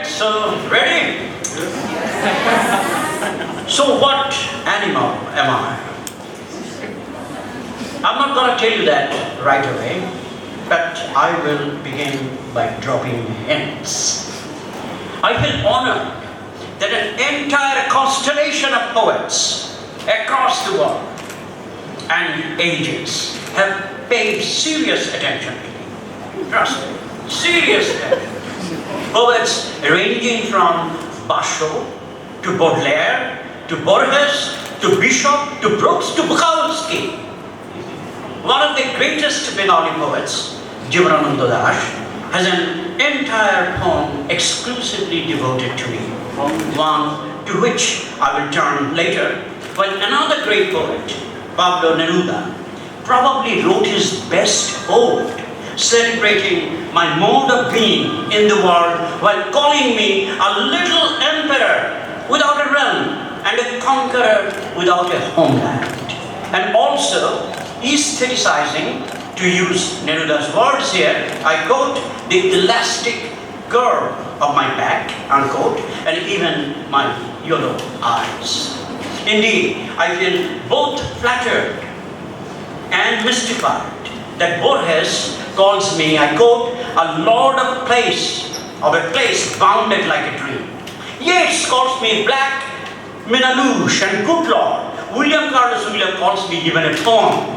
so ready? So what animal am I? I'm not going to tell you that right away, but I will begin by dropping hints. I feel honored that an entire constellation of poets across the world and ages have paid serious attention to me. Trust me, serious attention. Poets ranging from Basho to Baudelaire to Borges to Bishop to Brooks to Bukowski. One of the greatest Bengali poets, Jivanananda Das, has an entire poem exclusively devoted to me, one to which I will turn later, while another great poet, Pablo Neruda, probably wrote his best ode, celebrating my mode of being in the world while calling me a little emperor without a realm and a conqueror without a homeland. And also aestheticizing, to use Neruda's words here, I quote, the elastic curve of my back, unquote, and even my yellow eyes. Indeed, I feel both flattered and mystified that Borges calls me, I quote, a lord of a place bounded like a dream. Yeats calls me black Minalouche and good lord. William Carlos Williams calls me even a poem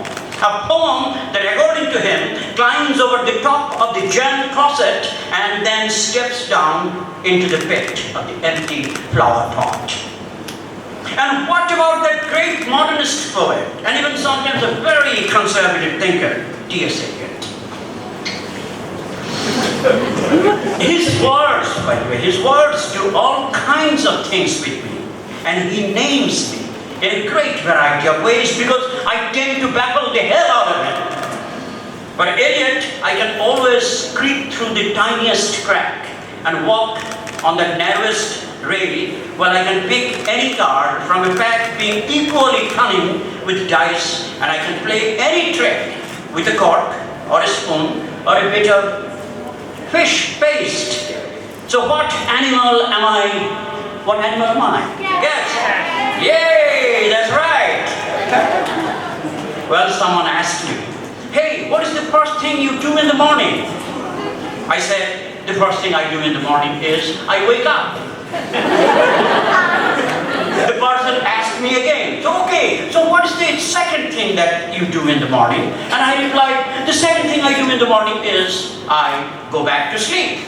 that according to him climbs over the top of the giant closet and then steps down into the pit of the empty flower pot. And what about that great modernist poet and even sometimes a very conservative thinker, T.S. Eliot? His words, by the way, his words do all kinds of things with me, and he names me in a great variety of ways because I tend to baffle the hell out of him. But Eliot, I can always creep through the tiniest crack and walk on the narrowest rail while I can pick any card from a pack being equally cunning with dice, and I can play any trick with a cork or a spoon or a bit of fish paste. So what animal am I? What animal am I? Yes. Yay, that's right. Well, someone asked me, hey, what is the first thing you do in the morning? I said, the first thing I do in the morning is I wake up. The person asked me again, so okay, so what is the second thing that you do in the morning? And I replied, the second thing I do in the morning is I go back to sleep.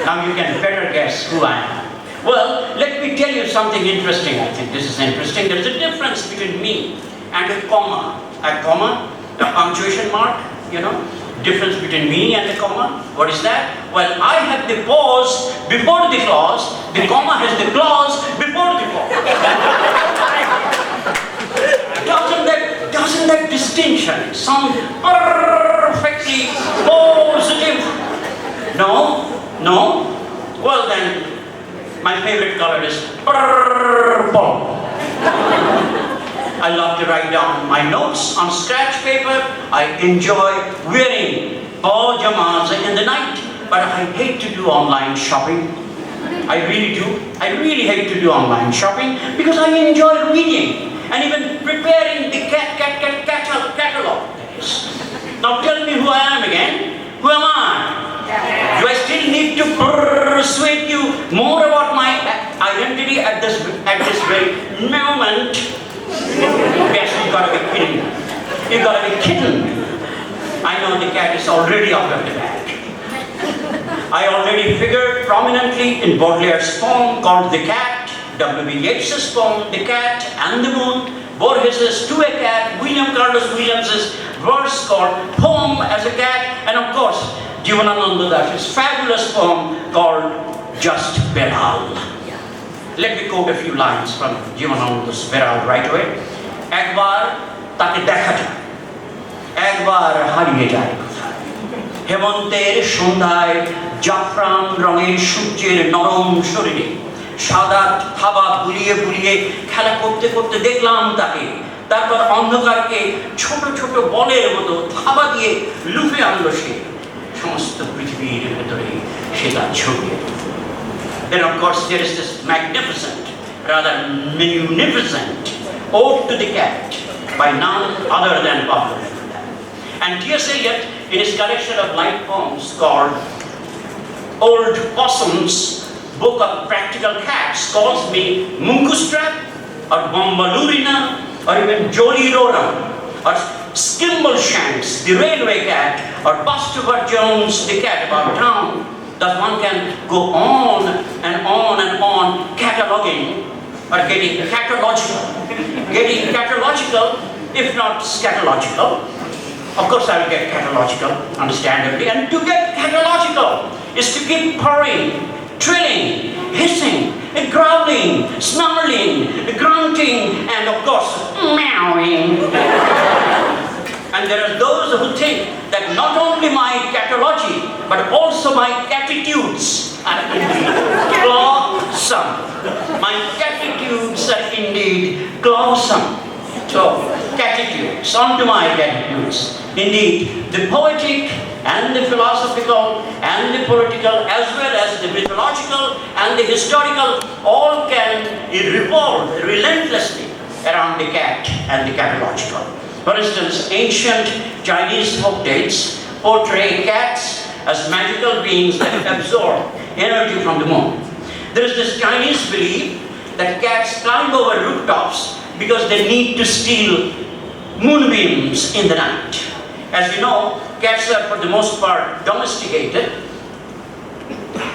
Now you can better guess who I am. Well, let me tell you something interesting. I think this is interesting. There is a difference between me and a comma. A comma, a punctuation mark, you know. Difference between me and the comma. What is that? Well, I have the pause before the clause. The comma has the clause before the pause. Doesn't that distinction sound perfectly positive? No? Well then, my favorite color is purple. I love to write down my notes on scratch paper. I enjoy wearing pajamas in the night, but I hate to do online shopping. I really do. I really hate to do online shopping because I enjoy reading and even preparing the catalog. Now tell me who I am again. Who am I? Do I still need to persuade you more about my identity at this very moment? Yes, you gotta be kidding. You gotta be kidding. I know the cat is already out of the bag. I already figured prominently in Baudelaire's poem called The Cat, W.B. Yeats's poem The Cat and the Moon, Borges's To a Cat, William Carlos Williams's verse called Poem as a Cat, and of course, Jivanananda Das's fabulous poem called Just Beral. Let me quote a few lines from Jivanananda's Beral right away. একবার তাকে দেখা যায়, একবার হারিয়ে যায় কোথায়। হেমন্তের সন্ধ্যায় জাফরান রঙের সূর্যের নরম শরীরে সাদা থাবা বুলিয়ে বুলিয়ে খেলা করতে করতে দেখলাম তাকে। তারপর অন্ধকারকে ছোট ছোট বলের মতো থাবা দিয়ে লুফে আনলো সে। সমস্ত পৃথিবীর ভেতরে সে তা ছড়িয়ে। Then of course there is this magnificent, rather munificent ode to the cat by none other than Pablo. And T.S. Eliot, in his collection of light poems called Old Possum's Book of Practical Cats, calls me Munkustrap or Bombalurina or even Jolly Roram or Skimbleshanks, the railway cat, or Buster Jones, the cat about town. That one can go on and on and on cataloging or getting catalogical, if not scatological. Of course I will get catalogical, understandably, and to get catalogical is to keep purring, trilling, hissing, growling, snarling, grunting, and of course meowing. And there are those who think that not only my catalogy, but also my catitudes are indeed clawsome. My catitudes are indeed clawsome. So, catitudes, onto my catitudes. Indeed, the poetic and the philosophical and the political, as well as the mythological and the historical, all can revolve relentlessly around the cat and the catalogical. For instance, ancient Chinese folktales portray cats as magical beings that absorb energy from the moon. There is this Chinese belief that cats climb over rooftops because they need to steal moonbeams in the night. As you know, cats are for the most part domesticated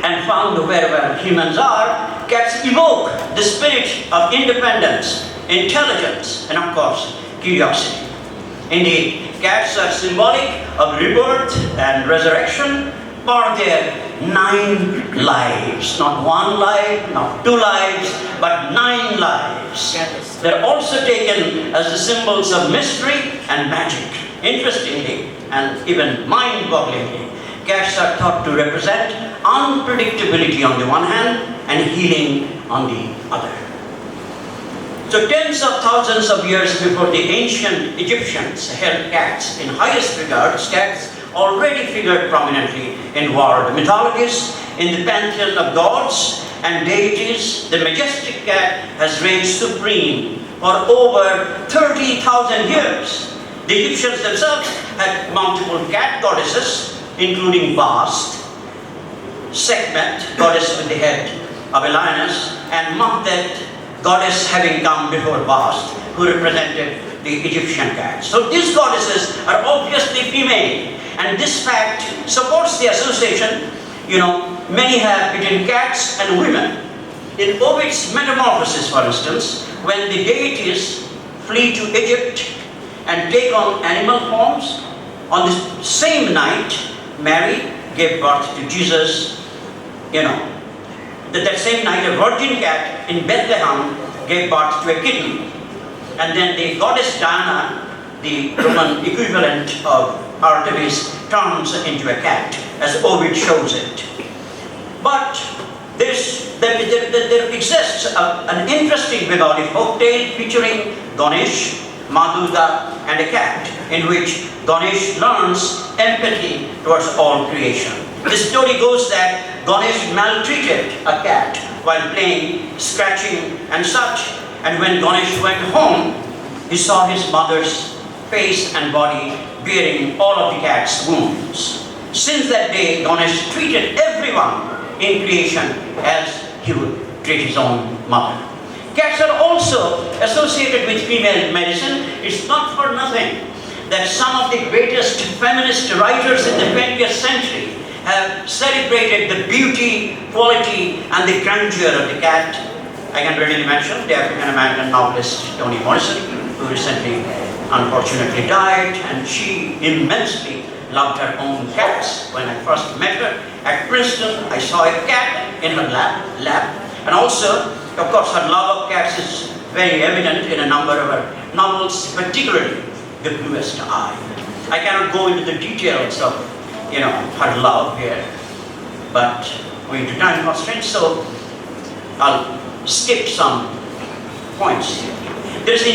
and found wherever humans are. Cats evoke the spirit of independence, intelligence, and of course, curiosity. Indeed, cats are symbolic of rebirth and resurrection for their 9 lives. Not 1 life, not 2 lives, but 9 lives. They're also taken as the symbols of mystery and magic. Interestingly, and even mind-bogglingly, cats are thought to represent unpredictability on the one hand and healing on the other. So tens of thousands of years before the ancient Egyptians held cats in highest regard, cats already figured prominently in world mythologies, in the pantheon of gods and deities. The majestic cat has reigned supreme for over 30,000 years. The Egyptians themselves had multiple cat goddesses, including Bast, Sekhmet, goddess with the head of a lioness, and Mahdet, goddess having come before Bast, who represented the Egyptian cats. So these goddesses are obviously female, and this fact supports the association, many have between cats and women. In Ovid's Metamorphoses, for instance, when the deities flee to Egypt and take on animal forms, on the same night, Mary gave birth to Jesus, that same night a virgin cat in Bethlehem gave birth to a kitten. And then the goddess Diana, the Roman equivalent of Artemis, turns into a cat, as Ovid shows it. But there exists an interesting Bengali folktale featuring Ganesh, Madhuga, and a cat, in which Ganesh learns empathy towards all creation. The story goes that Ganesh maltreated a cat while playing, scratching, and such. And when Ganesh went home, he saw his mother's face and body bearing all of the cat's wounds. Since that day, Ganesh treated everyone in creation as he would treat his own mother. Cats are also associated with female medicine. It's not for nothing that some of the greatest feminist writers in the 20th century have celebrated the beauty, quality, and the grandeur of the cat. I can readily mention the African-American novelist Toni Morrison, who recently unfortunately died, and she immensely loved her own cats. When I first met her at Princeton, I saw a cat in her lap, and also, of course, her love of cats is very evident in a number of her novels, particularly The Bluest Eye. I cannot go into the details of her love here, but owing to time constraints, so I'll skip some points here. There is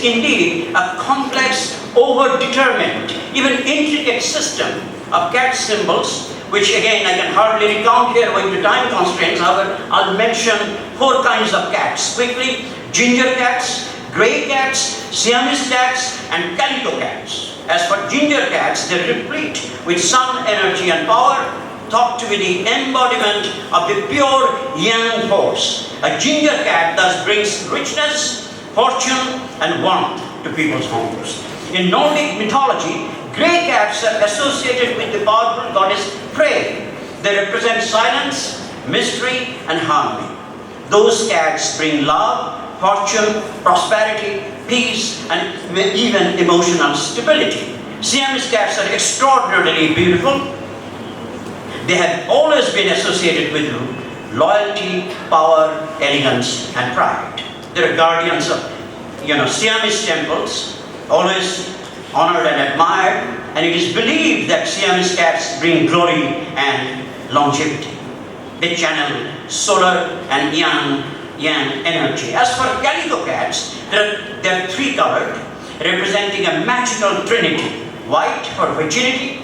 indeed a complex, over-determined, even intricate system of cat symbols, which again I can hardly recount here owing to time constraints. However, I'll mention 4 kinds of cats quickly: ginger cats, grey cats, Siamese cats, and calico cats. As for ginger cats, they're replete with sun energy and power, thought to be the embodiment of the pure yang force. A ginger cat thus brings richness, fortune, and warmth to people's homes. In Nordic mythology, grey cats are associated with the powerful goddess Frey. They represent silence, mystery, and harmony. Those cats bring love, fortune, prosperity, peace, and even emotional stability. Siamese cats are extraordinarily beautiful. They have always been associated with loyalty, power, elegance, and pride. They are guardians of, Siamese temples, always honored and admired, and it is believed that Siamese cats bring glory and longevity. They channel solar and yang energy. As for calico cats, they're 3-colored, representing a magical trinity: white for virginity,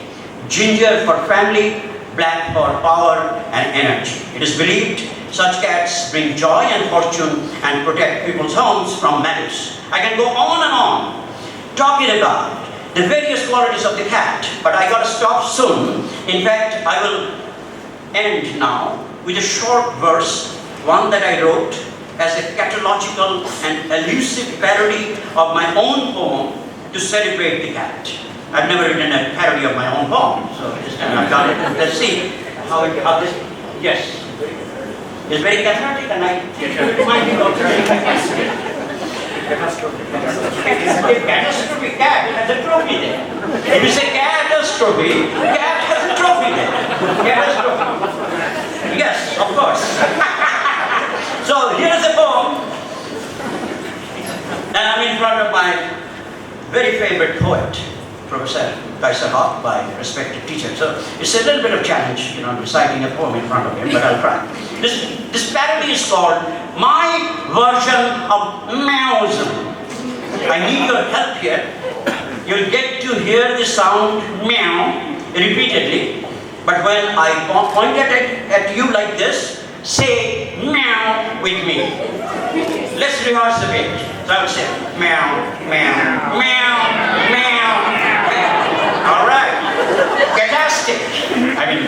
ginger for family, black for power and energy. It is believed such cats bring joy and fortune and protect people's homes from malice. I can go on and on talking about the various qualities of the cat, but I gotta stop soon. In fact, I will end now with a short verse, one that I wrote as a catalogical and elusive parody of my own poem to celebrate the cat. I've never written a parody of my own poem, so this time I've done it. Let's see how this, yes. It's very cathartic, and I remind you of catastrophe. Catastrophe, cat has a trophy there. If you say catastrophe, cat has a trophy there. Catastrophe. Yes, of course. So here is a poem, and I'm in front of my very favorite poet, Professor Kaiser Haq, my respected teacher. So it's a little bit of challenge, reciting a poem in front of him, but I'll try. This parody is called My Version of Meowsm. I need your help here. You'll get to hear the sound meow repeatedly, but when I point at you like this, say meow with me. Let's rehearse a bit. So I will say meow, meow, meow, meow, meow. All right. Fantastic.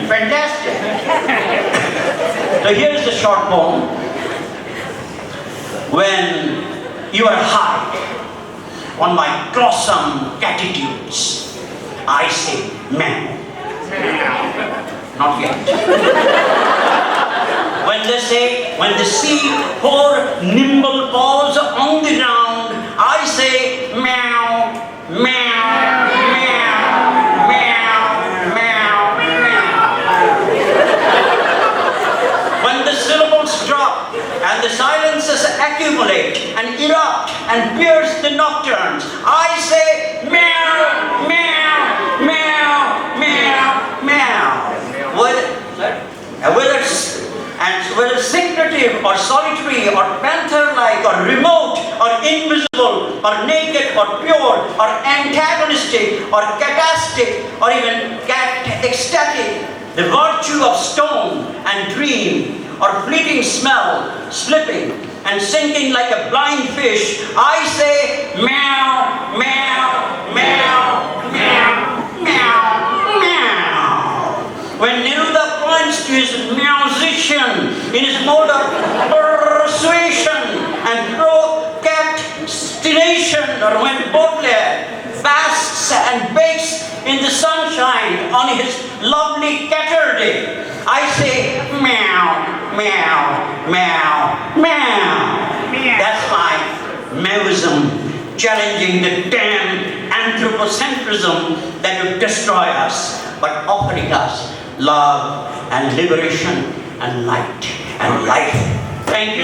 Fantastic. So here's the short poem. When you are high on my clossum catitudes, I say meow. Not yet. When the sea pour nimble paws on the ground, I say meow, meow, meow, meow, meow, meow. When the syllables drop and the silences accumulate and erupt and pierce the nocturnes, I say meow, meow, meow, meow, meow. Whether secretive or solitary or panther-like or remote or invisible or naked or pure or antagonistic or catastic or even ecstatic, the virtue of stone and dream or fleeting smell, slipping and sinking like a blind fish, I say meow, meow, meow, meow, meow, meow. When Neruda points to his musician in his mode of persuasion and procrastination, or when Baudelaire basks and bakes in the sunshine on his lovely Saturday, I say meow, meow, meow, meow. That's my meowism, challenging the damn anthropocentrism that will destroy us, but offering us love and liberation and light and life. Thank you.